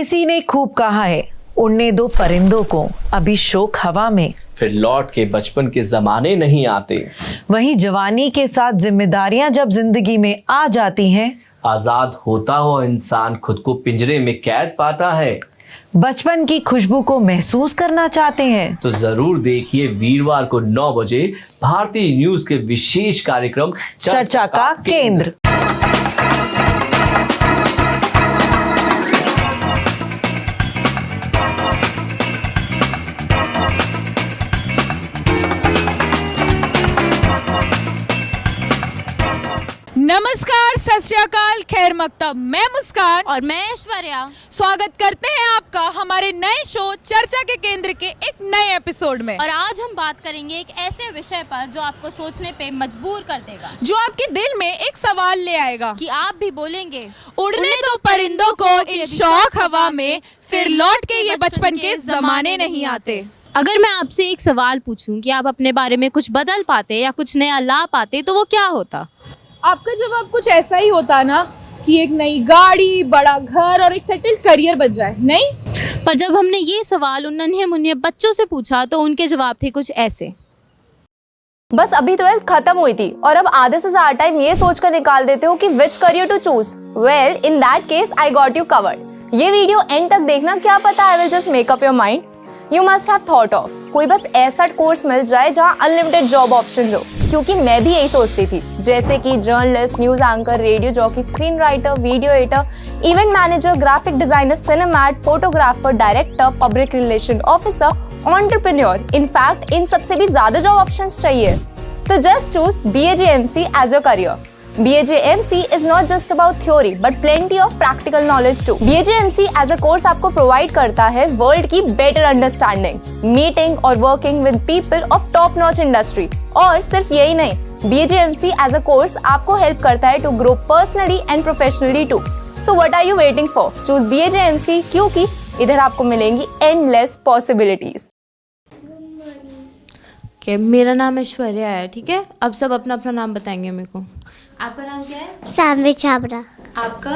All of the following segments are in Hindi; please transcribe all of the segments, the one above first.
किसी ने खूब कहा है, उड़ने दो परिंदों को, अभी शोक हवा में, फिर लौट के बचपन के जमाने नहीं आते। वहीं जवानी के साथ जिम्मेदारियां जब जिंदगी में आ जाती हैं, आजाद होता हुआ इंसान खुद को पिंजरे में कैद पाता है। बचपन की खुशबू को महसूस करना चाहते हैं, तो जरूर देखिए वीरवार को 9 बजे भारतीय न्यूज के विशेष कार्यक्रम चर्चा का केंद्र। नमस्कार, सत श्री अकाल, खैर मकतब। मैं मुस्कान और मैं ऐश्वर्या स्वागत करते हैं आपका हमारे नए शो चर्चा के केंद्र के एक नए एपिसोड में। और आज हम बात करेंगे एक ऐसे विषय पर जो आपको सोचने पे मजबूर कर देगा, जो आपके दिल में एक सवाल ले आएगा कि आप भी बोलेंगे उड़ने दो परिंदों को इन शौक हवा में, फिर लौट के ये बचपन के जमाने नहीं आते। अगर मैं आपसे एक सवाल पूछूं कि आप अपने बारे में कुछ बदल पाते या कुछ नया ला पाते तो वो क्या होता? आपका जवाब कुछ ऐसा ही होता ना कि एक नई गाड़ी, बड़ा घर और एक सेटल्ड करियर बन जाए, नहीं? पर जब हमने ये सवाल उन नन्हे मुन्ने बच्चों से पूछा तो उनके जवाब थे कुछ ऐसे। बस अभी 12th खत्म हुई थी और अब आधे से ज्यादा टाइम ये सोचकर निकाल देते हो कि which career to choose. Well, in that case I got you covered. ये वीडियो एंड तक देखना, क्या पता I will just make up your mind. You must have thought of कोई बस ऐसा कोर्स मिल जाए जहाँ अनलिमिटेड जॉब ऑप्शंस हो, क्योंकि मैं भी यही सोचती थी, जैसे कि journalist, news anchor, radio jockey, screen writer, video editor, event manager, graphic designer, cinematographer, director, public relation officer, entrepreneur. In fact इन सबसे भी ज्यादा जॉब ऑप्शंस चाहिए। तो just choose BAJMC as a career. BAJMC is not just about theory but plenty of practical knowledge too. BAJMC as a course आपको provide करता है वर्ल्ड की better understanding, meeting और working with people of top notch industry। और सिर्फ यही नहीं, BAJMC as a course आपको help करता है to grow personally and professionally too. So what are you waiting for? Choose BAJMC क्योंकि इधर आपको मिलेंगी endless possibilities। Okay, मेरा नाम ऐश्वर्या है, ठीक है? अब सब अपना अपना नाम बताएंगे मेरे को। आपका नाम क्या है? सानवी छाबड़ा। आपका?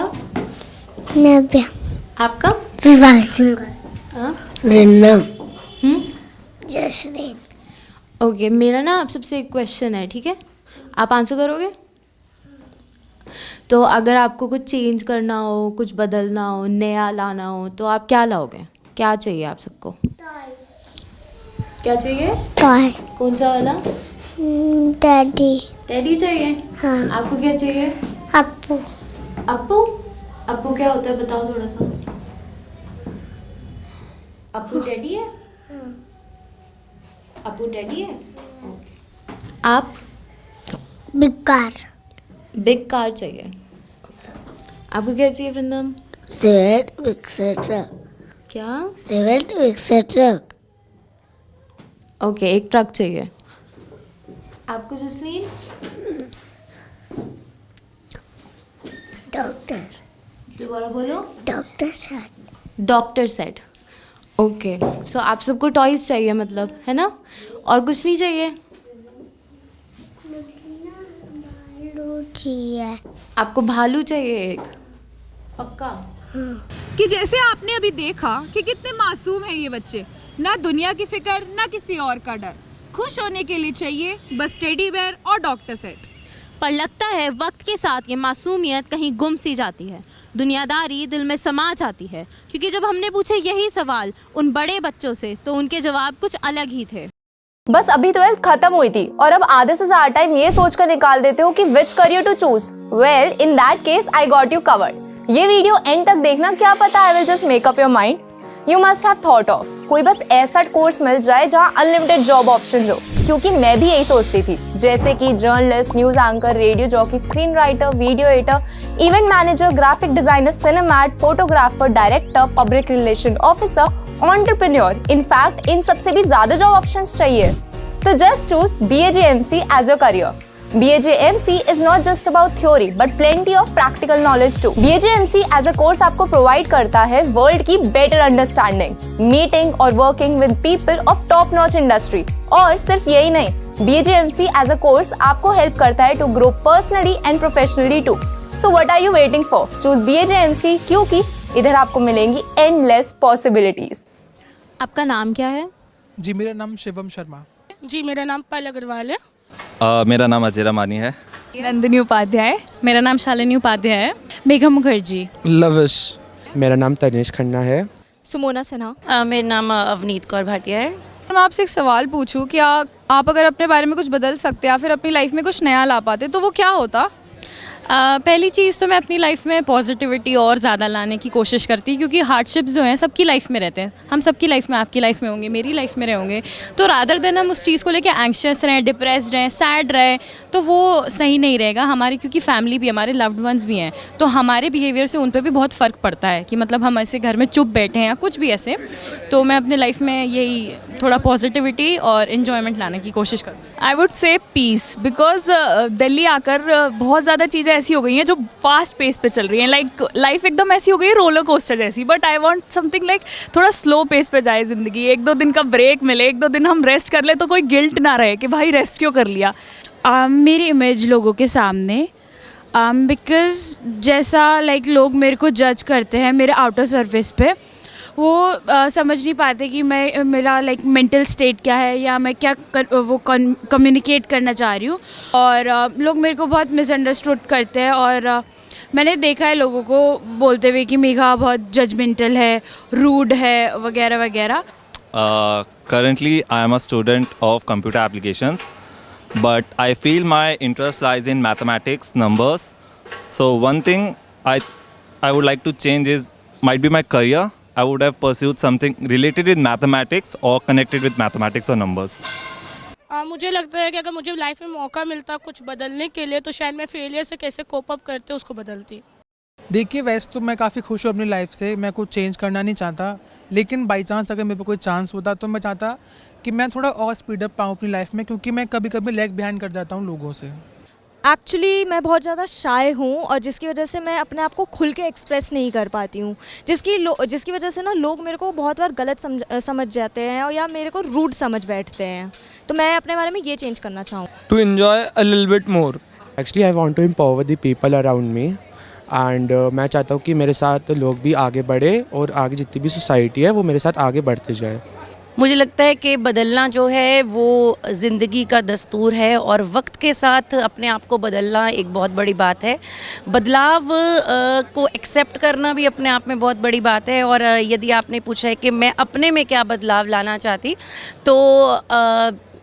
नव्या। आपका? विवांशु। रिन्नम। जसरीन। ओके, मेरा ना आप सबसे एक क्वेश्चन है, ठीक है? आप आंसर करोगे? तो अगर आपको कुछ चेंज करना हो, कुछ बदलना हो, नया लाना हो, तो आप क्या लाओगे? क्या चाहिए आप सबको? क्या चाहिए? टॉय। कौन सा वाला? डैडी। टेडी चाहिए? हाँ। आपको क्या चाहिए? अप्पू। अप्पू? अप्पू क्या होता है बताओ थोड़ा सा। अप्पू टेडी है? अप्पू टेडी है? ओके। आप? Big car. बिग कार चाहिए। आपको क्या चाहिए वृंदम? सेवेंथ विक्सर ट्रक। क्या? सेवेंथ विक्सर ट्रक। ओके, एक ट्रक चाहिए। आपको जसलीन? डॉक्टर। बोलो। Doctor set. Doctor set. Okay, so आप सबको टॉयज चाहिए मतलब, है ना? और कुछ नहीं चाहिए? भालू चाहिए। आपको भालू चाहिए एक? पक्का? कि जैसे आपने अभी देखा कि कितने मासूम हैं ये बच्चे, ना दुनिया की फिक्र ना किसी और का डर, खुश होने के लिए चाहिए बस टेडी बेयर और डॉक्टर सेट। पर लगता है वक्त के साथ ये मासूमियत कहीं गुम सी जाती है, दुनियादारी दिल में समा जाती है, क्योंकि जब हमने पूछे यही सवाल उन बड़े बच्चों से तो उनके जवाब कुछ अलग ही थे। बस अभी 12th खत्म हुई थी और अब आधे से ज्यादा टाइम ये सोचकर निकाल देते हो कि which career to choose. Well, in that case I got you covered. ये वीडियो एंड तक देखना, क्या पता I will just make up your mind. You must have thought of कोई बस ऐसा कोर्स मिल जाए जहाँ अनलिमिटेड जॉब ऑप्शंस हो, क्योंकि मैं भी यही सोचती थी, जैसे कि journalist, news anchor, radio jockey, screen writer, video editor, event manager, graphic designer, cinematographer, director, public relation officer, entrepreneur. In fact इन सबसे भी ज्यादा जॉब ऑप्शंस चाहिए। तो just choose BAJMC as a career. BAJMC is not just about theory but plenty of practical knowledge too. BAJMC as a course आपको provide करता है वर्ल्ड की better understanding, meeting और working with people of top notch industry। और सिर्फ यही नहीं, BAJMC as a course आपको help करता है to grow personally and professionally too. So what are you waiting for? Choose BAJMC क्योंकि इधर आपको मिलेंगी एंडलेस पॉसिबिलिटीज। आपका नाम क्या है? जी मेरा नाम शिवम शर्मा। जी मेरा नाम पल अग्रवाल है। मेरा नाम अजय रामानी है। नंदिनी उपाध्याय। मेरा नाम शालिनी उपाध्याय है। मेघा मुखर्जी। लविश। मेरा नाम तनिष खन्ना है। सुमोना सिन्हा। मेरा नाम अवनीत कौर भाटिया है। मैं आपसे एक सवाल पूछूं, क्या आप अगर अपने बारे में कुछ बदल सकते या फिर अपनी लाइफ में कुछ नया ला पाते तो वो क्या होता? पहली चीज़ तो मैं अपनी लाइफ में पॉजिटिविटी और ज़्यादा लाने की कोशिश करती, क्योंकि हार्डशिप्स जो हैं सबकी लाइफ में रहते हैं। हम सबकी लाइफ में, आपकी लाइफ में होंगे, मेरी लाइफ में रहेंगे। तो रादर देन हम उस चीज़ को लेकर एंग्शियस रहें, डिप्रेस्ड रहें, सैड रहें, तो वो सही नहीं रहेगा हमारी, क्योंकि फैमिली भी, हमारे लव्ड वंस भी हैं, तो हमारे बिहेवियर से उन पर भी बहुत फ़र्क पड़ता है कि मतलब हम ऐसे घर में चुप बैठे हैं या कुछ भी ऐसे। तो मैं अपने लाइफ में यही थोड़ा पॉजिटिविटी और इन्जॉयमेंट लाने की कोशिश करूँ। I would say peace, because Delhi आकर बहुत ज़्यादा चीज़ें ऐसी हो गई हैं जो फास्ट पेस पे चल रही हैं। लाइक लाइफ एकदम ऐसी हो गई है रोलर कोस्टर जैसी, but I want something like थोड़ा स्लो पेस पे जाए ज़िंदगी। 1-2 दिन का ब्रेक मिले, 1-2 दिन हम रेस्ट कर ले तो कोई गिल्ट ना रहे कि भाई रेस्ट क्यों कर लिया। मेरी इमेज लोगों के सामने, बिकॉज जैसा लाइक लोग मेरे को जज करते हैं मेरे आउटर सरफेस पे, वो समझ नहीं पाते कि मैं, मेरा लाइक मेंटल स्टेट क्या है या मैं क्या वो कम्युनिकेट करना चाह रही हूँ। और लोग मेरे को बहुत मिसअंडरस्टूड करते हैं, और मैंने देखा है लोगों को बोलते हुए कि मेघा बहुत जजमेंटल है, रूड है, वगैरह वगैरह। Currently, I am a student of computer applications, but I feel my interest lies in mathematics, numbers. So one thing I would like to change is might be my career. I would have pursued something related with mathematics or connected with mathematics or numbers. मुझे लगता है कि अगर मुझे लाइफ में मौका मिलता कुछ बदलने के लिए तो शायद मैं फेलियर से कैसे कोप अप करते उसको बदलती। देखिए वैसे तो मैं काफ़ी खुश हूँ अपनी लाइफ से, मैं कुछ चेंज करना नहीं चाहता, लेकिन बाई चांस अगर मेरे को कोई चांस होता तो मैं चाहता कि मैं थोड़ा और स्पीड अप पाऊँ अपनी लाइफ में, क्योंकि मैं कभी कभी लैग बिहाइंड कर जाता हूँ लोगों से। एक्चुअली मैं बहुत ज़्यादा शाय हूँ और जिसकी वजह से मैं अपने आप को खुल के एक्सप्रेस नहीं कर पाती हूँ, जिसकी वजह से ना लोग मेरे को बहुत बार गलत समझ जाते हैं और या मेरे को रूड समझ बैठते हैं। तो मैं अपने बारे में ये चेंज करना चाहूँ। To enjoy a little bit more. Actually I want to empower the people around me, and मैं चाहता हूँ कि मेरे साथ लोग भी आगे बढ़े और आगे जितनी भी सोसाइटी है वो मेरे साथ आगे बढ़ते जाए। मुझे लगता है कि बदलना जो है वो ज़िंदगी का दस्तूर है और वक्त के साथ अपने आप को बदलना एक बहुत बड़ी बात है। बदलाव को एक्सेप्ट करना भी अपने आप में बहुत बड़ी बात है। और यदि आपने पूछा है कि मैं अपने में क्या बदलाव लाना चाहती, तो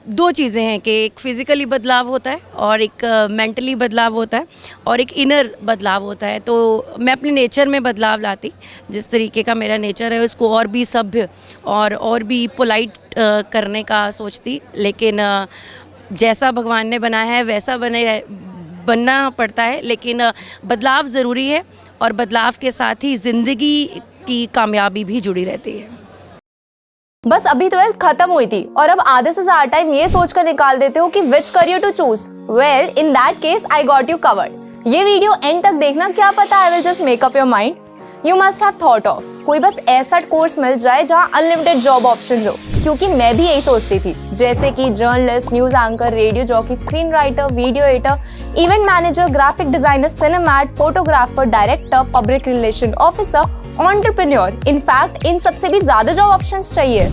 2 चीज़ें हैं कि एक फ़िज़िकली बदलाव होता है और एक मेंटली बदलाव होता है और एक इनर बदलाव होता है। तो मैं अपने नेचर में बदलाव लाती, जिस तरीके का मेरा नेचर है उसको और भी सभ्य और भी पोलाइट करने का सोचती, लेकिन जैसा भगवान ने बनाया है वैसा बनना पड़ता है। लेकिन बदलाव ज़रूरी है और बदलाव के साथ ही ज़िंदगी की कामयाबी भी जुड़ी रहती है। बस अभी 12th खत्म हुई थी और अब आधे से ज्यादा टाइम ये सोचकर निकाल देते हो कि which career to choose. Well in that case I got you covered. ये वीडियो एंड तक देखना, क्या पता I will just make up your mind. You must have thought of कोई बस ऐसा कोर्स मिल जाए जहाँ अनलिमिटेड जॉब ऑप्शन हो, क्योंकि मैं भी यही सोचती थी, जैसे कि journalist, news anchor, radio jockey, screen writer, video editor, event manager, graphic designer, cinematographer, director, public relation officer, entrepreneur. In fact इन सबसे भी ज्यादा जॉब ऑप्शंस चाहिए।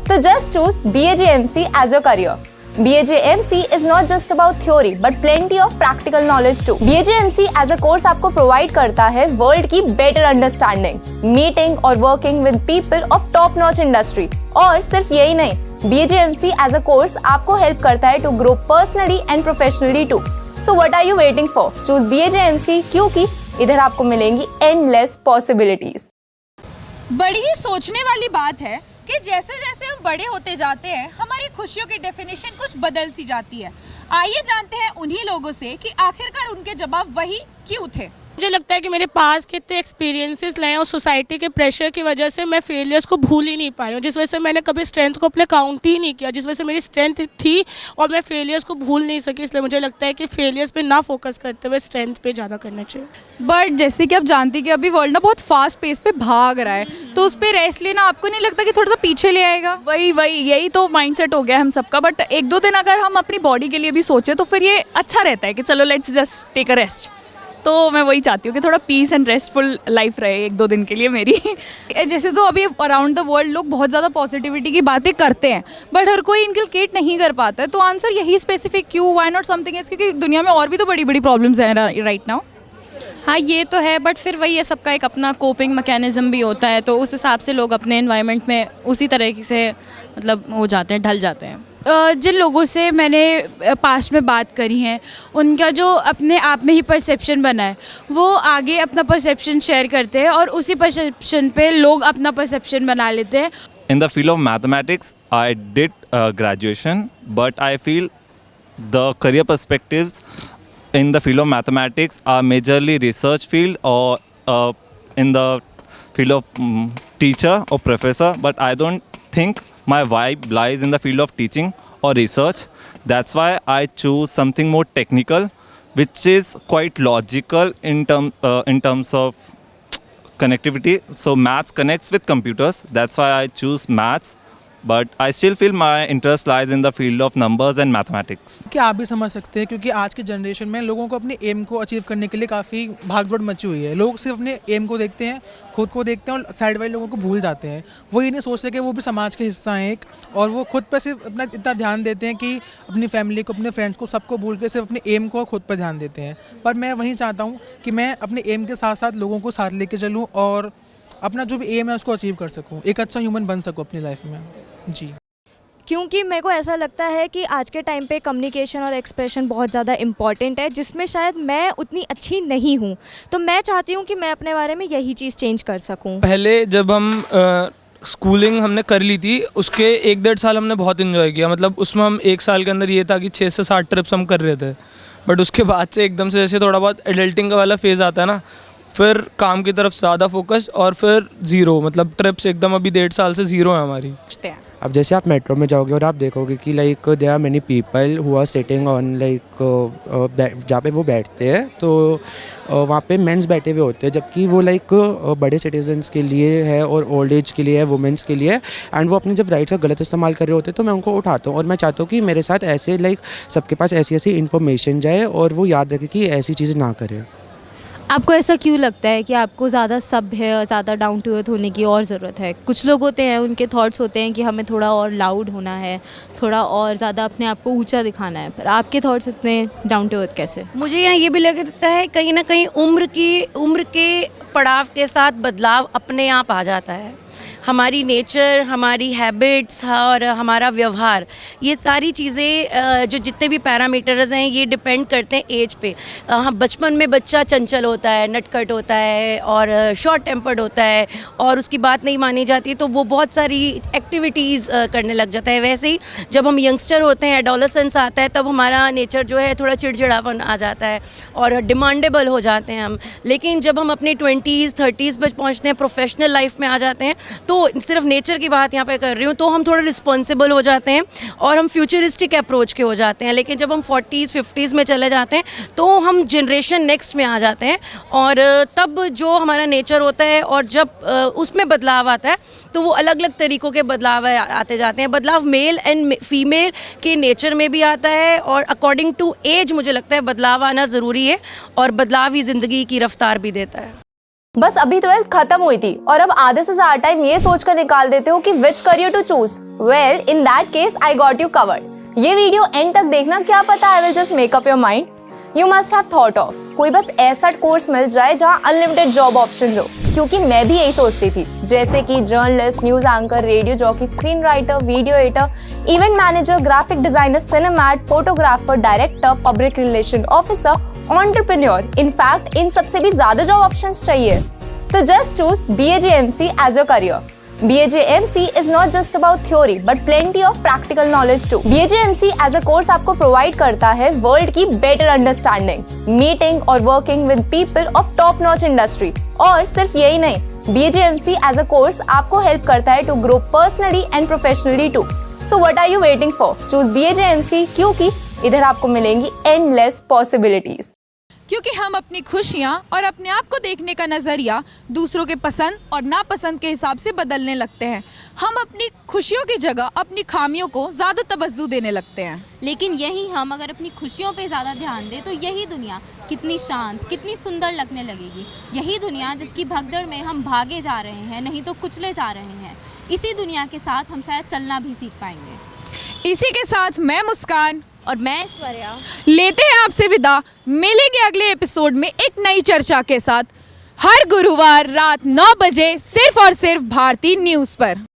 तो just choose BAJMC as your career. BAJMC is not just about theory but plenty of practical knowledge too. BAJMC as a course आपको प्रोवाइड करता है वर्ल्ड की बेटर अंडरस्टैंडिंग, मीटिंग और working with people of top notch industry. और सिर्फ यही नहीं, BAJMC as a course आपको हेल्प करता है to grow personally and professionally too. So what are you waiting for? Choose BAJMC, क्योंकि इधर आपको मिलेंगी एंडलेस पॉसिबिलिटीज। बड़ी ही सोचने वाली बात है कि जैसे जैसे हम बड़े होते जाते हैं हमारी खुशियों की डेफिनेशन कुछ बदल सी जाती है। आइए जानते हैं उन्हीं लोगों से कि आखिरकार उनके जवाब वही क्यों थे। मुझे लगता है कि मेरे पास कितने एक्सपीरियंसेस लाए और सोसाइटी के प्रेशर की वजह से मैं फेलियर्स को भूल ही नहीं पाई हूँ, जिस वजह से मैंने कभी स्ट्रेंथ को अपने काउंट ही नहीं किया, जिस वजह से मेरी स्ट्रेंथ थी और मैं फेलियर्स को भूल नहीं सकी। इसलिए मुझे लगता है कि फेलियर्स पे ना फोकस करते हुए स्ट्रेंथ पे ज़्यादा करना चाहिए। बट जैसे कि आप जानती हैं कि अभी वर्ल्ड ना बहुत फास्ट पेस पे भाग रहा है, तो उस पर रेस्ट लेना आपको नहीं लगता कि थोड़ा सा पीछे ले आएगा? वही यही तो माइंडसेट हो गया हम सबका। बट 1-2 दिन अगर हम अपनी बॉडी के लिए भी सोचें तो फिर ये अच्छा रहता है कि चलो let's just take a rest. तो मैं वही चाहती हूँ कि थोड़ा पीस एंड रेस्टफुल लाइफ रहे 1-2 दिन के लिए मेरी। जैसे तो अभी अराउंड द वर्ल्ड लोग बहुत ज़्यादा पॉजिटिविटी की बातें करते हैं, बट हर कोई इनकलकेट नहीं कर पाता है। तो आंसर यही स्पेसिफिक क्यों, व्हाई नॉट समथिंग एल्स, क्योंकि दुनिया में और भी तो बड़ी बड़ी प्रॉब्लम्स हैं राइट नाउ। हाँ ये तो है, बट फिर वही है, सबका एक अपना कोपिंग मैकेनिज्म भी होता है, तो उस हिसाब से लोग अपने एनवायरनमेंट में उसी तरह से मतलब हो जाते हैं, ढल जाते हैं। जिन लोगों से मैंने पास्ट में बात करी है, उनका जो अपने आप में ही परसेप्शन बना है, वो आगे अपना परसेप्शन शेयर करते हैं और उसी परसेप्शन पे लोग अपना परसेप्शन बना लेते हैं। In the field of mathematics, I did graduation, but I feel the career perspectives in the field of mathematics are majorly research field or in the field of teacher or professor, but I don't think my vibe lies in the field of teaching or research. That's why I choose something more technical, which is quite logical in terms of connectivity. So maths connects with computers. That's why I choose maths. But I still feel my interest lies in the field of numbers and mathematics. क्या आप भी समझ सकते हैं, क्योंकि आज की जनरेशन में लोगों को अपने एम को अचीव करने के लिए काफ़ी भागदौड़ मची हुई है। लोग सिर्फ अपने एम को देखते हैं, खुद को देखते हैं और साइड वाले लोगों को भूल जाते हैं। वो ये नहीं सोचते कि वो भी समाज के हिस्सा हैं एक, और वो खुद पर सिर्फ अपना इतना ध्यान देते हैं कि अपनी फैमिली को, अपने फ्रेंड्स को, सबको भूल के सिर्फ अपने एम को खुद पर ध्यान देते हैं। पर मैं वहीं चाहता हूँ कि मैं अपने एम के साथ साथ लोगों को साथ लेके चलूँ और अपना जो भी एम है उसको अचीव कर सकूँ, एक अच्छा ह्यूमन बन सकूँ अपनी लाइफ में। जी, क्योंकि मेरे को ऐसा लगता है कि आज के टाइम पे कम्युनिकेशन और एक्सप्रेशन बहुत ज़्यादा इम्पॉर्टेंट है, जिसमें शायद मैं उतनी अच्छी नहीं हूँ। तो मैं चाहती हूँ कि मैं अपने बारे में यही चीज़ चेंज कर सकूँ। पहले जब हम स्कूलिंग हमने कर ली थी, उसके 1-1.5 साल हमने बहुत इन्जॉय किया। मतलब उसमें हम 1 साल के अंदर ये था कि 6 से 7 ट्रिप्स हम कर रहे थे। बट उसके बाद से एकदम से जैसे थोड़ा बहुत एडल्टिंग का वाला फेज़ आता है ना, फिर काम की तरफ ज़्यादा फोकस और फिर ज़ीरो, मतलब ट्रिप्स एकदम अभी 1.5 साल से ज़ीरो है हमारी। अब जैसे आप मेट्रो में जाओगे और आप देखोगे कि like there are many people who are sitting on like जहाँ पे वो बैठते हैं, तो वहाँ पे मेंस बैठे हुए होते हैं, जबकि वो लाइक बड़े सिटीजन्स के लिए है और ओल्ड एज के लिए है, वुमेंस के लिए, एंड वो अपने जब राइट्स का गलत इस्तेमाल कर रहे होते हैं तो मैं उनको उठाता हूँ और मैं चाहता हूँ कि मेरे साथ ऐसे लाइक सबके पास ऐसी ऐसी इन्फॉर्मेशन जाए और वो याद रखे कि ऐसी चीज़ें ना करें। आपको ऐसा क्यों लगता है कि आपको ज़्यादा सभ्य, ज़्यादा डाउन टू अर्थ होने की और ज़रूरत है? कुछ लोग होते हैं, उनके थॉट्स होते हैं कि हमें थोड़ा और लाउड होना है, थोड़ा और ज़्यादा अपने आप को ऊंचा दिखाना है, पर आपके थॉट्स इतने डाउन टू अर्थ कैसे? मुझे यहाँ ये भी लगता है कहीं ना कहीं उम्र के पड़ाव के साथ बदलाव अपने आप आ जाता है। हमारी नेचर, हमारी हैबिट्स और हमारा व्यवहार, ये सारी चीज़ें जो जितने भी पैरामीटर्स हैं ये डिपेंड करते हैं एज पे। हाँ, बचपन में बच्चा चंचल होता है, नटखट होता है और शॉर्ट टेम्पर्ड होता है और उसकी बात नहीं मानी जाती तो वो बहुत सारी एक्टिविटीज़ करने लग जाता है। वैसे ही जब हम यंगस्टर होते हैं, एडोलेसेंस आता है, तब हमारा नेचर जो है थोड़ा चिड़चिड़ापन आ जाता है और डिमांडेबल हो जाते हैं हम। लेकिन जब हम अपने 20s 30s में पहुँचते हैं, प्रोफेशनल लाइफ में आ जाते हैं, तो सिर्फ नेचर की बात यहाँ पे कर रही हूँ, तो हम थोड़ा रिस्पॉन्सिबल हो जाते हैं और हम फ्यूचरिस्टिक अप्रोच के हो जाते हैं। लेकिन जब हम 40s 50s में चले जाते हैं तो हम जनरेशन नेक्स्ट में आ जाते हैं और तब जो हमारा नेचर होता है और जब उसमें बदलाव आता है तो वो अलग अलग तरीक़ों के बदलाव आते जाते हैं। बदलाव मेल एंड फीमेल के नेचर में भी आता है और अकॉर्डिंग टू एज मुझे लगता है बदलाव आना ज़रूरी है और बदलाव ही ज़िंदगी की रफ्तार भी देता है। बस अभी 12th खत्म हुई थी और अब आधे से ज्यादा टाइम ये सोचकर निकाल देते हो कि which career to choose. Well, in that case I got you covered. ये वीडियो एंड तक देखना, क्या पता I will just make up your mind. You must have thought of कोई बस ऐसा कोर्स मिल जाए जहाँ अनलिमिटेड जॉब ऑप्शन हो, क्योंकि मैं भी यही सोचती थी, जैसे कि journalist, news anchor, radio jockey, screen writer, video editor, event manager, graphic designer, cinematographer, director, public relation officer, entrepreneur. In fact इन सबसे भी ज्यादा जॉब ऑप्शंस चाहिए। तो just choose BAJMC as your career. BAJMC is not just about theory but plenty of practical knowledge too. BAJMC as a course आपको provide करता है वर्ल्ड की better understanding, meeting और working with people of top notch industry। और सिर्फ यही नहीं, BAJMC as a course आपको help करता है to grow personally and professionally too. So what are you waiting for? Choose BAJMC, क्योंकि इधर आपको मिलेंगी endless possibilities। क्योंकि हम अपनी खुशियाँ और अपने आप को देखने का नज़रिया दूसरों के पसंद और नापसंद के हिसाब से बदलने लगते हैं। हम अपनी खुशियों की जगह अपनी खामियों को ज़्यादा तवज्जो देने लगते हैं। लेकिन यही हम अगर अपनी खुशियों पे ज़्यादा ध्यान दें तो यही दुनिया कितनी शांत, कितनी सुंदर लगने लगेगी। यही दुनिया जिसकी भगदड़ में हम भागे जा रहे हैं, नहीं तो कुचले जा रहे हैं, इसी दुनिया के साथ हम शायद चलना भी सीख पाएंगे। इसी के साथ मैं मुस्कान और मैं ऐश्वर्या लेते हैं आपसे विदा। मिलेंगे अगले एपिसोड में एक नई चर्चा के साथ, हर गुरुवार रात 9 बजे सिर्फ और सिर्फ भारती न्यूज़ पर।